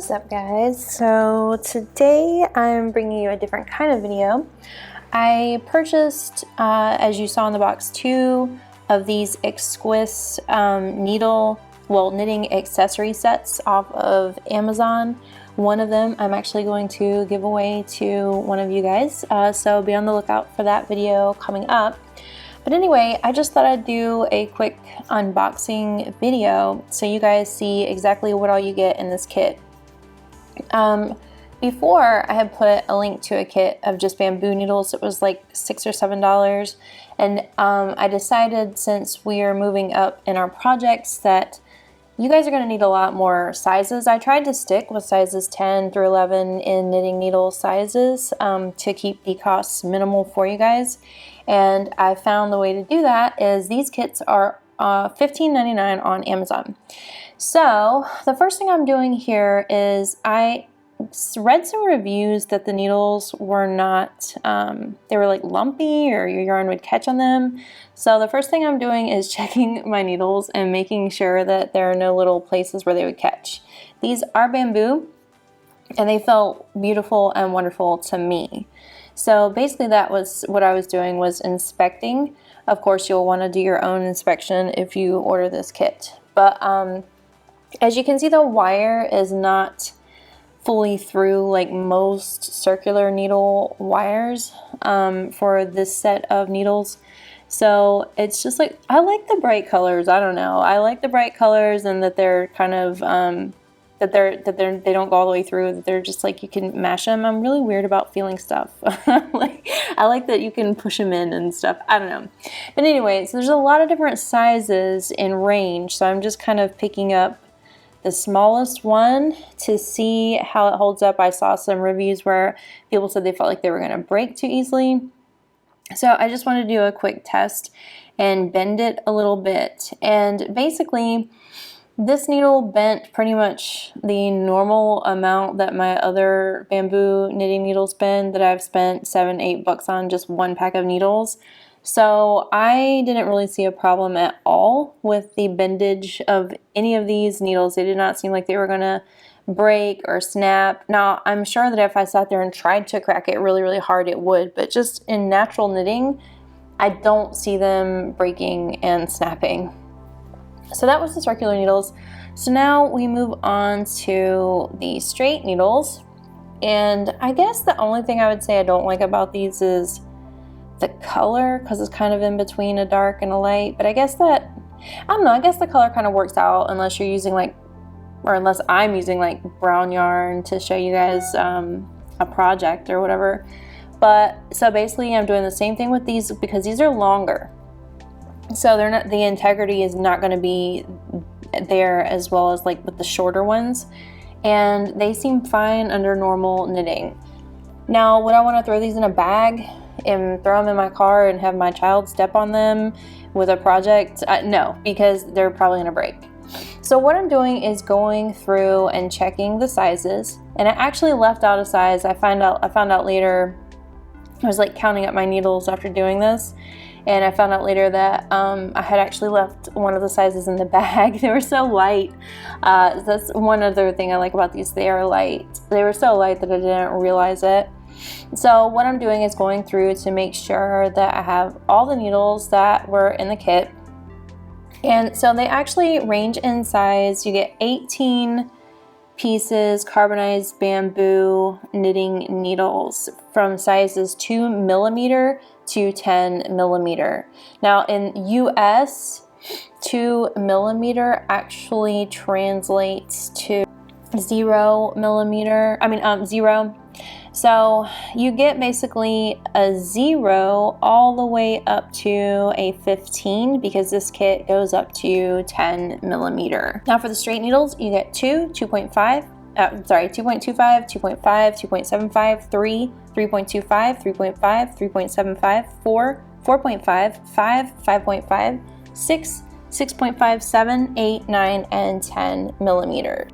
What's up, guys? So today I'm bringing you a different kind of video. I purchased, as you saw in the box, 2 of these Exquiss knitting accessory sets off of Amazon. One of them I'm actually going to give away to one of you guys, so be on the lookout for that video coming up. But anyway, I just thought I'd do a quick unboxing video so you guys see exactly what all you get in this kit. Before I had put a link to a kit of just bamboo needles. It was like $6 or $7, and I decided, since we are moving up in our projects, that you guys are going to need a lot more sizes. I tried to stick with sizes 10 through 11 in knitting needle sizes to keep the costs minimal for you guys. And I found the way to do that is these kits are $15.99 on Amazon. So the first thing I'm doing here is I read some reviews that the needles were not, they were like lumpy or your yarn would catch on them. So the first thing I'm doing is checking my needles and making sure that there are no little places where they would catch. These are bamboo and they felt beautiful and wonderful to me. So basically that was what I was doing, was inspecting. Of course, you'll want to do your own inspection if you order this kit. But as you can see, the wire is not fully through like most circular needle wires for this set of needles. So it's just like, I like the bright colors. I don't know. I like the bright colors, and that they're kind of they don't go all the way through, that they're just like you can mash them. I'm really weird about feeling stuff. I like that you can push them in and stuff. I don't know. But anyway, so there's a lot of different sizes in range. So I'm just kind of picking up the smallest one to see how it holds up. I saw some reviews where people said they felt like they were going to break too easily. So I just wanted to do a quick test and bend it a little bit. And basically, this needle bent pretty much the normal amount that my other bamboo knitting needles bend, that I've spent $7, $8 on just one pack of needles. So I didn't really see a problem at all with the bendage of any of these needles. They did not seem like they were going to break or snap. Now, I'm sure that if I sat there and tried to crack it really, really hard, it would. But just in natural knitting, I don't see them breaking and snapping. So that was the circular needles. So now we move on to the straight needles. And I guess the only thing I would say I don't like about these is the color, because it's kind of in between a dark and a light. But I guess that, I don't know, I guess the color kind of works out unless you're using like, or unless I'm using like brown yarn to show you guys a project or whatever. But so basically I'm doing the same thing with these because these are longer. So they're not, the integrity is not going to be there as well as like with the shorter ones. And they seem fine under normal knitting. Now, would I want to throw these in a bag and throw them in my car and have my child step on them with a project? No, because they're probably going to break. So what I'm doing is going through and checking the sizes. And I actually left out a size. I found out later, I was like counting up my needles after doing this. And I found out later that I had actually left one of the sizes in the bag. They were so light. That's one other thing I like about these. They are light. They were so light that I didn't realize it. So what I'm doing is going through to make sure that I have all the needles that were in the kit. And so they actually range in size. You get 18 pieces carbonized bamboo knitting needles from sizes 2 millimeter to 10 millimeter. Now in US, 2 millimeter actually translates to 0 millimeter. Zero. So you get basically a 0 all the way up to a 15, because this kit goes up to 10 millimeter. Now for the straight needles, you get 2, 2.5, 2.25, 2.5, 2.75, 3, 3.25, 3.5, 3.75, 4, 4.5, 5, 5.5, 6, 6.5, 7, 8, 9, and 10 millimeters.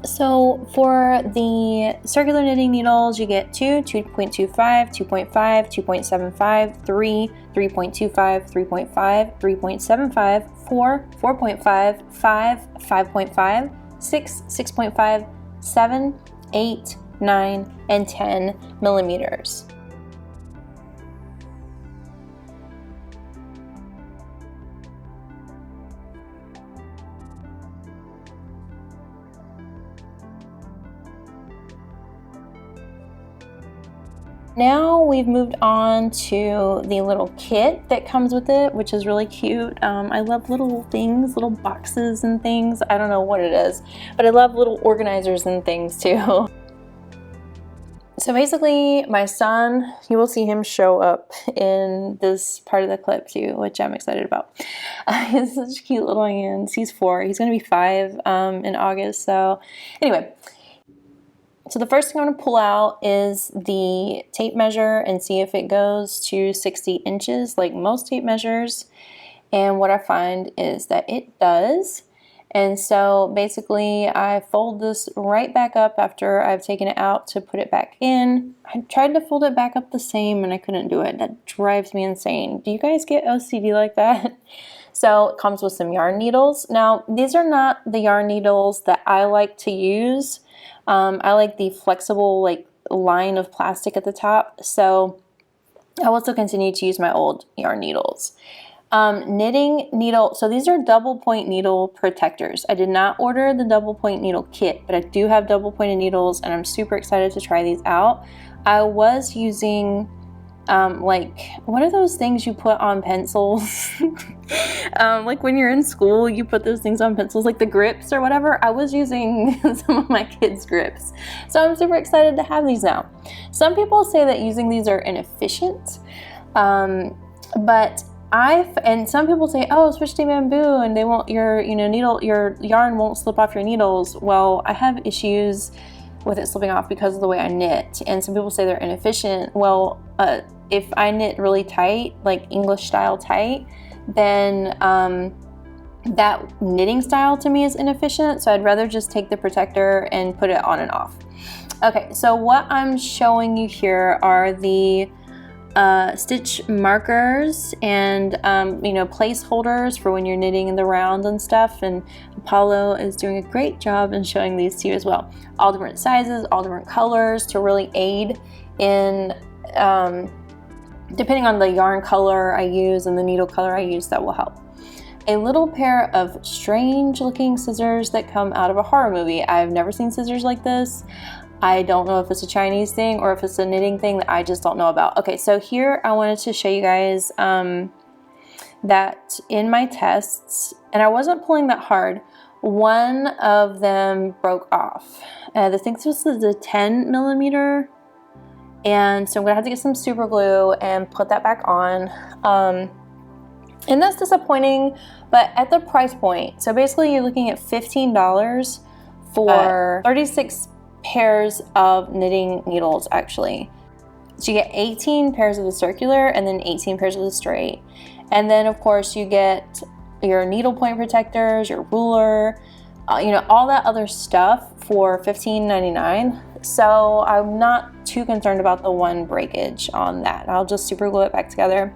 So for the circular knitting needles, you get 2, 2.25, 2.5, 2.75, 3, 3.25, 3.5, 3.75, 4, 4.5, 5, 5.5, 6, 6.5, 7, 8, 9, and 10 millimeters. Now we've moved on to the little kit that comes with it, which is really cute. I love little things, little boxes and things. I don't know what it is, but I love little organizers and things too. So basically, my son, you will see him show up in this part of the clip too, which I'm excited about. He's such cute little hands. He's 4. He's going to be 5 in August. So anyway. So the first thing I'm going to pull out is the tape measure and see if it goes to 60 inches like most tape measures. And what I find is that it does. And so basically I fold this right back up after I've taken it out to put it back in. I tried to fold it back up the same and I couldn't do it. That drives me insane. Do you guys get OCD like that? So it comes with some yarn needles. Now these are not the yarn needles that I like to use. I like the flexible line of plastic at the top, so I will still continue to use my old yarn needles. Knitting needle, so these are double point needle protectors. I did not order the double point needle kit, but I do have double pointed needles and I'm super excited to try these out. I was using what are those things you put on pencils? Like when you're in school, you put those things on pencils, like the grips or whatever. I was using some of my kids' grips. So I'm super excited to have these now. Some people say that using these are inefficient, but and some people say, oh, switch to bamboo and they won't, your yarn won't slip off your needles. Well, I have issues with it slipping off because of the way I knit, and some people say they're inefficient. Well, if I knit really tight, like English style tight, then that knitting style to me is inefficient, so I'd rather just take the protector and put it on and off. Okay, so what I'm showing you here are the stitch markers and placeholders for when you're knitting in the round and stuff, and Apollo is doing a great job in showing these to you as well. All different sizes, all different colors to really aid in depending on the yarn color I use and the needle color I use, that will help. A little pair of strange looking scissors that come out of a horror movie. I've never seen scissors like this. I don't know if it's a Chinese thing or if it's a knitting thing that I just don't know about. Okay, so here I wanted to show you guys that in my tests, and I wasn't pulling that hard, one of them broke off. I think this was the 10 millimeter. And so I'm gonna have to get some super glue and put that back on. And that's disappointing, but at the price point, so basically you're looking at $15 for 36 pairs of knitting needles actually. So you get 18 pairs of the circular and then 18 pairs of the straight. And then of course you get your needle point protectors, your ruler, all that other stuff for $15.99. So I'm not too concerned about the one breakage on that. I'll just super glue it back together.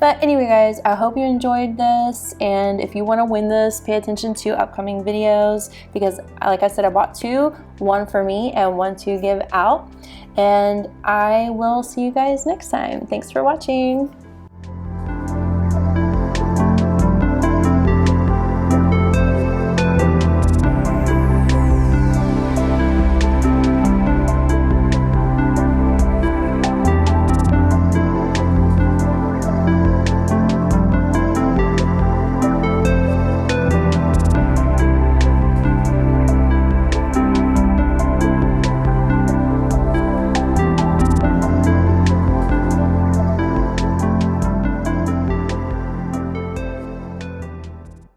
But anyway guys, I hope you enjoyed this, and if you want to win this, pay attention to upcoming videos because like I said, I bought 2, one for me and one to give out. And I will see you guys next time. Thanks for watching.